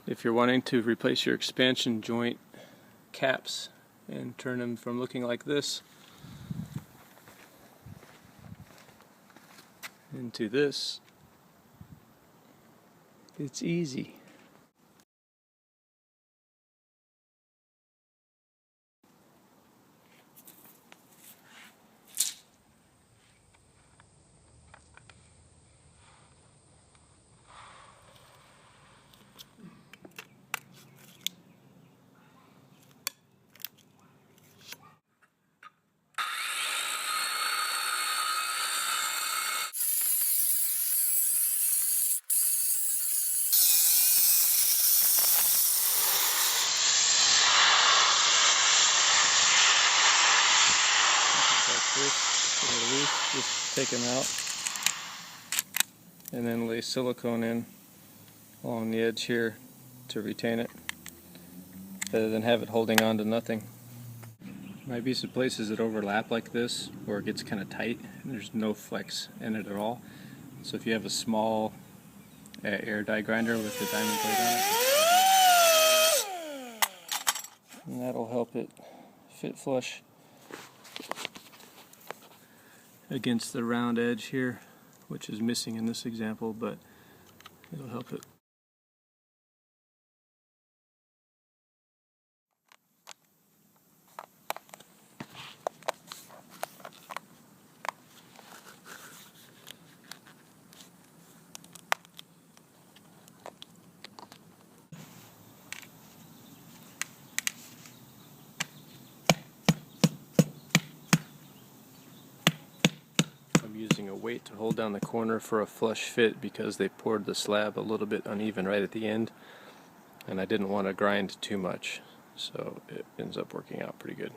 If you're wanting to replace your expansion joint caps and turn them from looking like this into this, it's easy. Like this, get it loose, just take them out, and then lay silicone in along the edge here to retain it, rather than have it holding on to nothing. Might be some places that overlap like this, where it gets kind of tight and there's no flex in it at all. So if you have a small air die grinder with the diamond blade on it, and that'll help it fit flush against the round edge here, which is missing in this example, but it'll help it. I'm using a weight to hold down the corner for a flush fit because they poured the slab a little bit uneven right at the end, and I didn't want to grind too much, so it ends up working out pretty good.